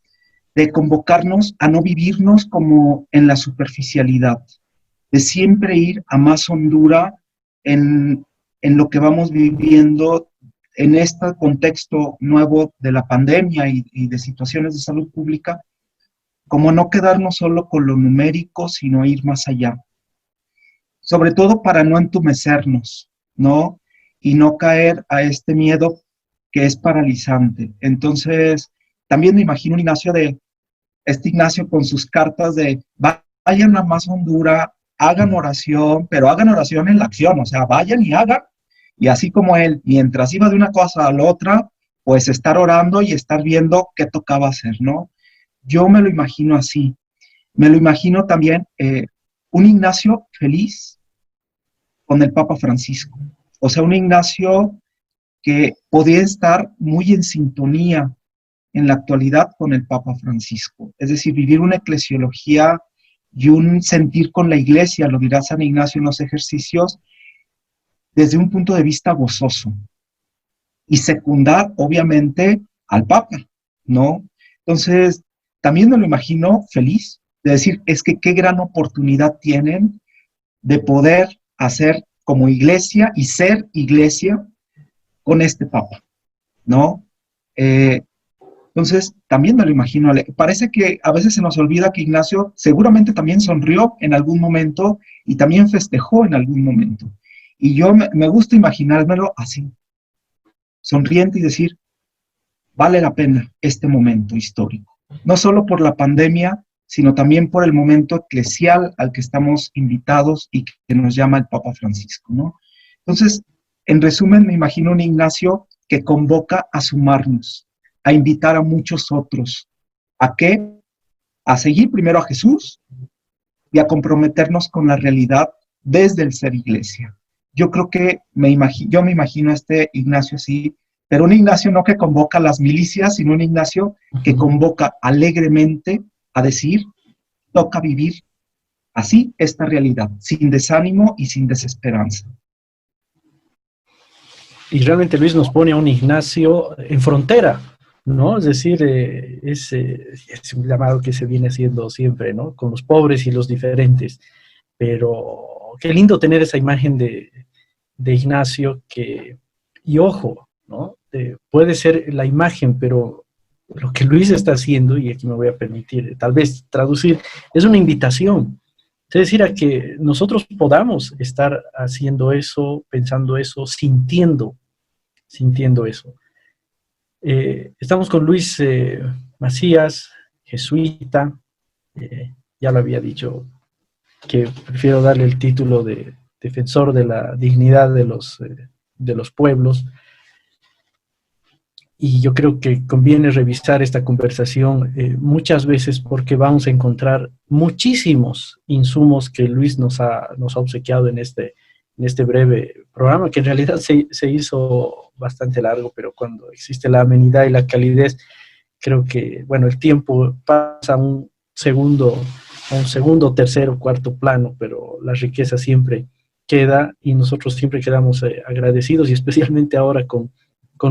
de convocarnos a no vivirnos como en la superficialidad, de siempre ir a más hondura en lo que vamos viviendo en este contexto nuevo de la pandemia y de situaciones de salud pública, como no quedarnos solo con lo numérico, sino ir más allá. Sobre todo para no entumecernos, ¿no? Y no caer a este miedo que es paralizante. Entonces, también me imagino un Ignacio Ignacio con sus cartas de vayan a más Honduras, hagan oración, pero hagan oración en la acción, o sea, vayan y hagan. Y así como él, mientras iba de una cosa a la otra, pues estar orando y estar viendo qué tocaba hacer, ¿no? Yo me lo imagino así. Me lo imagino también un Ignacio feliz con el Papa Francisco. O sea, un Ignacio que podía estar muy en sintonía en la actualidad con el Papa Francisco. Es decir, vivir una eclesiología y un sentir con la iglesia, lo dirá San Ignacio en los ejercicios, desde un punto de vista gozoso. Y secundar, obviamente, al Papa, ¿no? Entonces, también me lo imagino feliz de decir, es que qué gran oportunidad tienen de poder hacer como iglesia y ser iglesia con este Papa, ¿no? Entonces, también me lo imagino. Parece que a veces se nos olvida que Ignacio seguramente también sonrió en algún momento y también festejó en algún momento. Y yo me gusta imaginármelo así, sonriente y decir, vale la pena este momento histórico. No solo por la pandemia, sino también por el momento eclesial al que estamos invitados y que nos llama el Papa Francisco, ¿no? Entonces, en resumen, me imagino un Ignacio que convoca a sumarnos, a invitar a muchos otros. ¿A qué? A seguir primero a Jesús y a comprometernos con la realidad desde el ser iglesia. Yo creo que yo me imagino a este Ignacio así, pero un Ignacio no que convoca a las milicias, sino un Ignacio que convoca alegremente a decir, toca vivir así esta realidad, sin desánimo y sin desesperanza. Y realmente Luis nos pone a un Ignacio en frontera, ¿no? Es decir, es un llamado que se viene haciendo siempre, ¿no? Con los pobres y los diferentes. Pero qué lindo tener esa imagen de Ignacio y ojo, ¿no? Puede ser la imagen, pero lo que Luis está haciendo, y aquí me voy a permitir tal vez traducir, es una invitación. Es decir, a que nosotros podamos estar haciendo eso, pensando eso, sintiendo eso. Estamos con Luis Macías, jesuita, ya lo había dicho, que prefiero darle el título de defensor de la dignidad de los pueblos. Y yo creo que conviene revisar esta conversación muchas veces porque vamos a encontrar muchísimos insumos que Luis nos ha obsequiado en este breve programa, que en realidad se hizo bastante largo, pero cuando existe la amenidad y la calidez, creo que, bueno, el tiempo pasa a un segundo, tercero, cuarto plano, pero la riqueza siempre queda y nosotros siempre quedamos agradecidos, y especialmente ahora con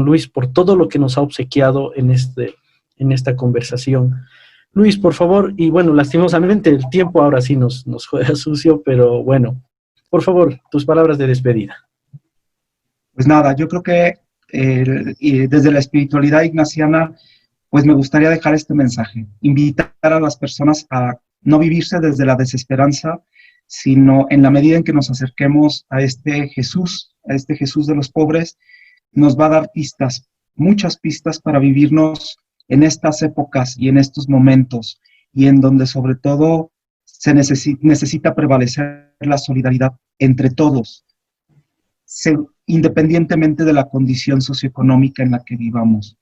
Luis por todo lo que nos ha obsequiado en esta conversación. Luis, por favor, y bueno, lastimosamente el tiempo ahora sí nos juega sucio, pero bueno, por favor, tus palabras de despedida. Pues nada, yo creo que desde la espiritualidad ignaciana, pues me gustaría dejar este mensaje, invitar a las personas a no vivirse desde la desesperanza, sino en la medida en que nos acerquemos a este Jesús de los pobres, nos va a dar pistas, muchas pistas para vivirnos en estas épocas y en estos momentos, y en donde sobre todo se necesita prevalecer la solidaridad entre todos, independientemente de la condición socioeconómica en la que vivamos,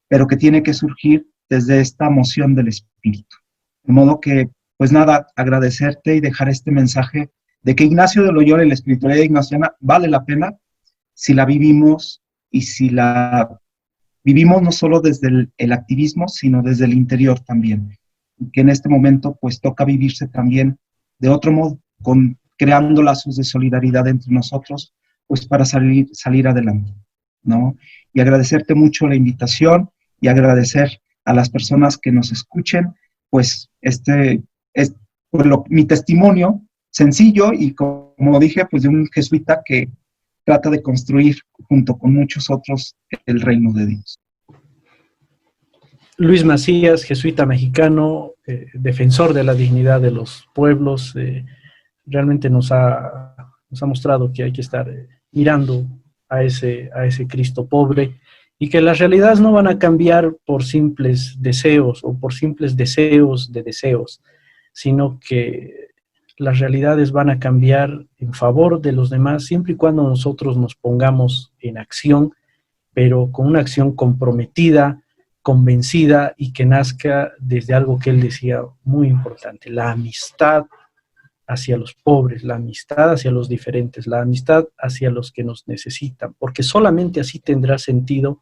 pero que tiene que surgir desde esta moción del espíritu. De modo que, pues nada, agradecerte y dejar este mensaje de que Ignacio de Loyola y la espiritualidad ignaciana vale la pena si la vivimos, y si la vivimos no solo desde el activismo, sino desde el interior también. Y que en este momento pues toca vivirse también de otro modo, creando lazos de solidaridad entre nosotros, pues para salir adelante, ¿no? Y agradecerte mucho la invitación y agradecer a las personas que nos escuchen, pues mi testimonio sencillo y, como dije, pues de un jesuita que trata de construir junto con muchos otros el reino de Dios. Luis Macías, jesuita mexicano, defensor de la dignidad de los pueblos, realmente nos ha mostrado que hay que estar mirando a ese Cristo pobre, y que las realidades no van a cambiar por simples deseos o por simples deseos de deseos, sino que las realidades van a cambiar en favor de los demás siempre y cuando nosotros nos pongamos en acción, pero con una acción comprometida, convencida y que nazca desde algo que él decía muy importante: la amistad hacia los pobres, la amistad hacia los diferentes, la amistad hacia los que nos necesitan, porque solamente así tendrá sentido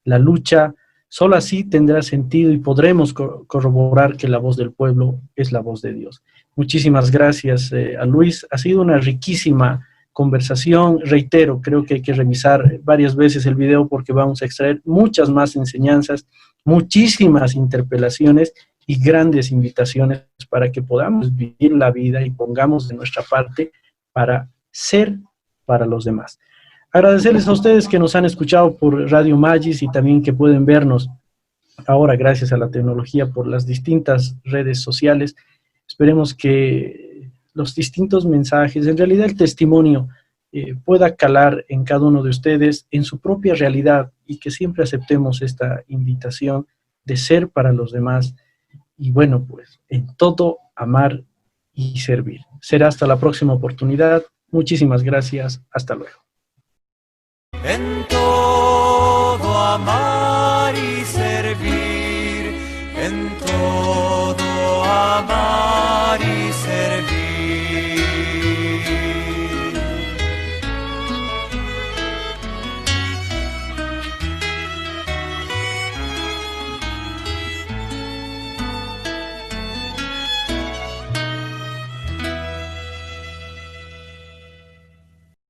la lucha, solo así tendrá sentido y podremos corroborar que la voz del pueblo es la voz de Dios. Muchísimas gracias a Luis, ha sido una riquísima conversación. Reitero, creo que hay que revisar varias veces el video porque vamos a extraer muchas más enseñanzas, muchísimas interpelaciones y grandes invitaciones para que podamos vivir la vida y pongamos de nuestra parte para ser para los demás. Agradecerles a ustedes que nos han escuchado por Radio Magis y también que pueden vernos ahora gracias a la tecnología por las distintas redes sociales. Esperemos que los distintos mensajes, en realidad el testimonio, pueda calar en cada uno de ustedes en su propia realidad y que siempre aceptemos esta invitación de ser para los demás y bueno, pues en todo amar y servir. Será hasta la próxima oportunidad. Muchísimas gracias. Hasta luego. En todo amar y servir, en todo